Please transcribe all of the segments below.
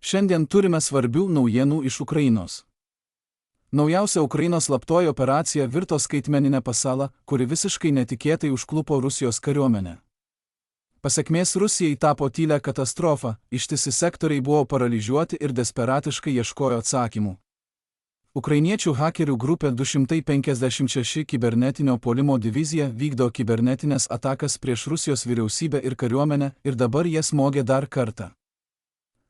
Šiandien turime svarbių naujienų iš Ukrainos. Naujausia Ukrainos slaptoji operacija virto skaitmeninę pasalą, kuri visiškai netikėtai užklupo Rusijos kariuomenę. Pasekmės Rusijai tapo tylia katastrofa, ištisi sektoriai buvo paralyžiuoti ir desperatiškai ieškojo atsakymų. Ukrainiečių hakerių grupė 256 kibernetinio puolimo divizija vykdo kibernetinės atakas prieš Rusijos vyriausybę ir kariuomenę ir dabar jie smogė dar kartą.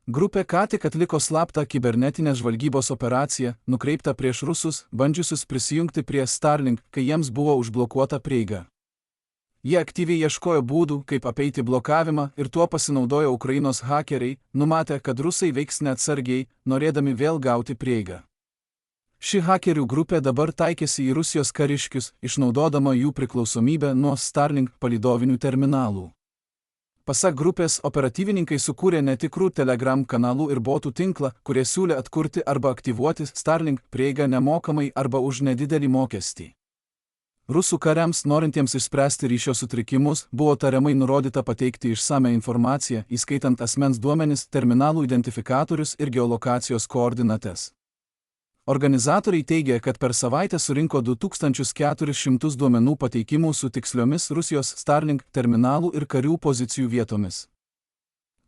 Grupė ką tik atliko slaptą kibernetinės žvalgybos operaciją, nukreiptą prieš rusus, bandžiusius prisijungti prie Starlink, kai jiems buvo užblokuota prieiga. Jie aktyviai ieškojo būdų, kaip apeiti blokavimą ir tuo pasinaudojo Ukrainos hakeriai, numatę, kad rusai veiks neatsargiai, norėdami vėl gauti prieigą. Ši hakerių grupė dabar taikėsi į Rusijos kariškius, išnaudodama jų priklausomybę nuo Starlink palydovinių terminalų. Pasak grupės, operatyvininkai sukūrė netikrų Telegram kanalų ir botų tinklą, kurie siūlė atkurti arba aktyvuoti Starlink prieigą nemokamai arba už nedidelį mokestį. Rusų kariams, norintiems išspręsti ryšio sutrikimus, buvo tariamai nurodyta pateikti išsame informaciją, įskaitant asmens duomenis, terminalų identifikatorius ir geolokacijos koordinates. Organizatoriai teigia, kad per savaitę surinko 2400 duomenų pateikimų su tiksliomis Rusijos Starlink terminalų ir karių pozicijų vietomis.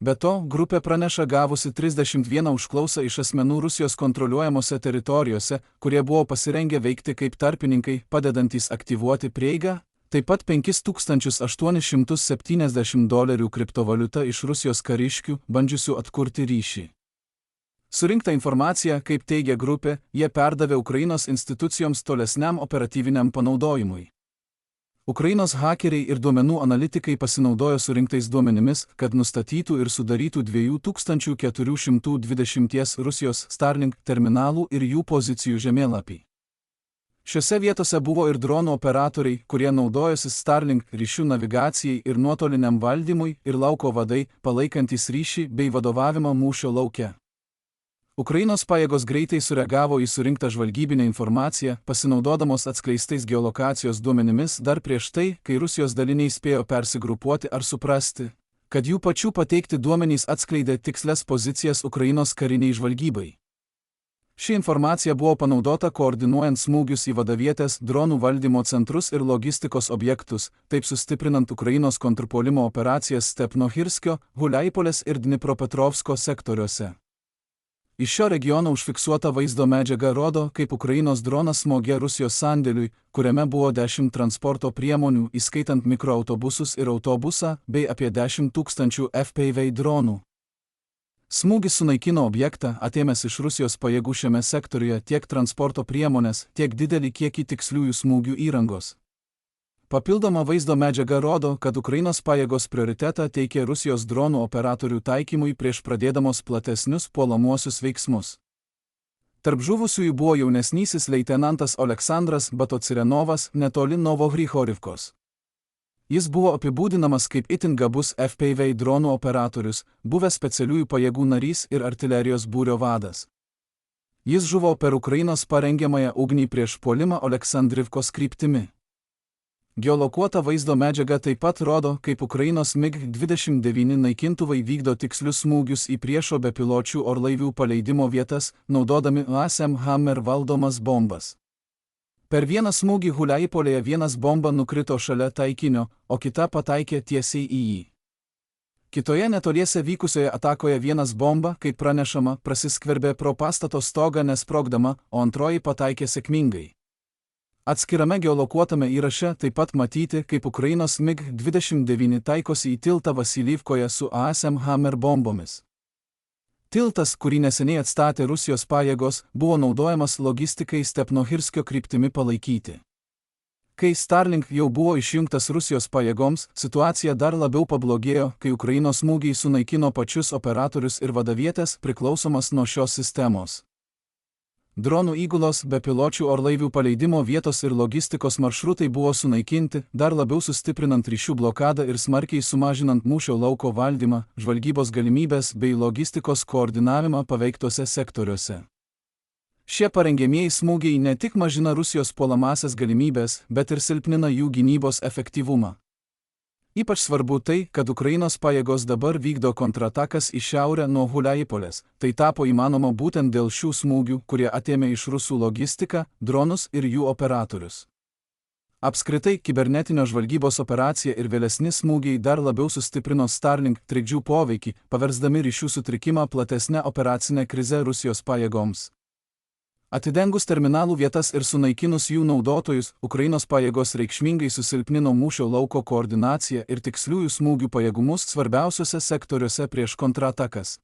Be to, grupė praneša gavusi 31 užklausą iš asmenų Rusijos kontroliuojamose teritorijose, kurie buvo pasirengę veikti kaip tarpininkai, padedantys aktyvuoti prieigą, taip pat $5870 kriptovaliuta iš Rusijos kariškių, bandžiusių atkurti ryšį. Surinktą informaciją, kaip teigia grupė, jie perdavė Ukrainos institucijoms tolesniam operatyviniam panaudojimui. Ukrainos hakeriai ir duomenų analitikai pasinaudojo surinktais duomenimis, kad nustatytų ir sudarytų 2420 Rusijos Starlink terminalų ir jų pozicijų žemėlapį. Šiose vietose buvo ir dronų operatoriai, kurie naudojosi Starlink ryšių navigacijai ir nuotoliniam valdymui, ir lauko vadai, palaikantys ryšį bei vadovavimą mūšio lauke. Ukrainos pajėgos greitai sureagavo į surinktą žvalgybinę informaciją, pasinaudodamos atskleistais geolokacijos duomenimis dar prieš tai, kai Rusijos daliniai spėjo persigrupuoti ar suprasti, kad jų pačių pateikti duomenys atskleidė tikslias pozicijas Ukrainos kariniai žvalgybai. Ši informacija buvo panaudota koordinuojant smūgius į vadavietės, dronų valdymo centrus ir logistikos objektus, taip sustiprinant Ukrainos kontrpuolimo operacijas Stepnohirskio, Huliaipolės ir Dnipropetrovsko sektoriuose. Iš šio regiono užfiksuota vaizdo medžiaga rodo, kaip Ukrainos dronas smogė Rusijos sandėliui, kuriame buvo 10 transporto priemonių, įskaitant mikroautobusus ir autobusą, bei apie 10 000 FPV dronų. Smūgis sunaikino objektą, atėmęs iš Rusijos pajėgų šiame sektoriuje tiek transporto priemonės, tiek didelį kiekį tiksliųjų smūgių įrangos. Papildoma vaizdo medžiaga rodo, kad Ukrainos pajėgos prioritetą teikė Rusijos dronų operatorių taikymui prieš pradėdamos platesnius puolamuosius veiksmus. Tarp žuvusiųjų buvo jaunesnysis leitenantas Oleksandras Batocirenovas netoli Novohrihorivkos. Jis buvo apibūdinamas kaip itin gabus FPV dronų operatorius, buvęs specialiųjų pajėgų narys ir artilerijos būrio vadas. Jis žuvo per Ukrainos parengiamąją ugnį prieš puolimą Oleksandrivkos kryptimi. Geolokuota vaizdo medžiaga taip pat rodo, kaip Ukrainos MiG-29 naikintuvai vykdo tikslius smūgius į priešo bepiločių orlaivių paleidimo vietas, naudodami ASM Hammer valdomas bombas. Per vieną smūgį Huliaipolėje vienas bomba nukrito šalia taikinio, o kita pataikė tiesiai į jį. Kitoje netoliese vykusioje atakoje vienas bomba, kaip pranešama, prasiskverbė pro pastato stogą nesprogdama, o antroji pataikė sėkmingai. Atskirame geolokuotame įraše taip pat matyti, kaip Ukrainos MiG-29 taikosi į tiltą Vasilyvkoje su ASM Hammer bombomis. Tiltas, kurį neseniai atstatė Rusijos pajėgos, buvo naudojamas logistikai Stepnohirskio kryptimi palaikyti. Kai Starlink jau buvo išjungtas Rusijos pajėgoms, situacija dar labiau pablogėjo, kai Ukrainos smūgiai sunaikino pačius operatorius ir vadavietės priklausomas nuo šios sistemos. Dronų įgulos, bepiločių orlaivių paleidimo vietos ir logistikos maršrutai buvo sunaikinti, dar labiau sustiprinant ryšių blokadą ir smarkiai sumažinant mūšio lauko valdymą, žvalgybos galimybės bei logistikos koordinavimą paveiktose sektoriuose. Šie parengiamieji smūgiai ne tik mažina Rusijos puolamąsias galimybės, bet ir silpnina jų gynybos efektyvumą. Ypač svarbu tai, kad Ukrainos pajėgos dabar vykdo kontratakas į šiaurę nuo Huliaipolės. Tai tapo įmanoma būtent dėl šių smūgių, kurie atėmė iš rusų logistiką, dronus ir jų operatorius. Apskritai, kibernetinio žvalgybos operacija ir vėlesni smūgiai dar labiau sustiprino Starlink trikdžių poveikį, paversdami ryšių sutrikimą platesnę operacinę krizę Rusijos pajėgoms. Atidengus terminalų vietas ir sunaikinus jų naudotojus, Ukrainos pajėgos reikšmingai susilpnino mūšio lauko koordinaciją ir tiksliųjų smūgių pajėgumus svarbiausiuose sektoriuose prieš kontratakas.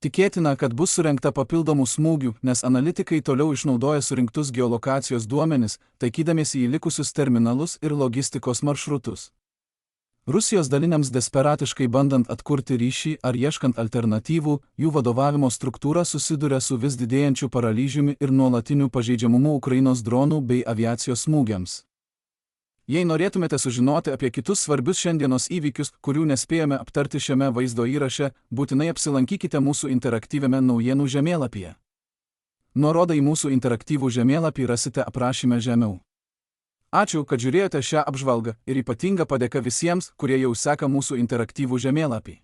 Tikėtina, kad bus surengta papildomų smūgių, nes analitikai toliau išnaudoja surinktus geolokacijos duomenis, taikydamiesi į likusius terminalus ir logistikos maršrutus. Rusijos daliniams desperatiškai bandant atkurti ryšį ar ieškant alternatyvų, jų vadovavimo struktūra susiduria su vis didėjančiu paralyžiumi ir nuolatiniu pažeidžiamumu Ukrainos dronų bei aviacijos smūgiams. Jei norėtumėte sužinoti apie kitus svarbius šiandienos įvykius, kurių nespėjome aptarti šiame vaizdo įraše, būtinai apsilankykite mūsų interaktyviame naujienų žemėlapyje. Nuorodą į mūsų interaktyvų žemėlapį rasite aprašyme žemiau. Ačiū, kad žiūrėjote šią apžvalgą ir ypatinga padėka visiems, kurie jau seka mūsų interaktyvų žemėlapį.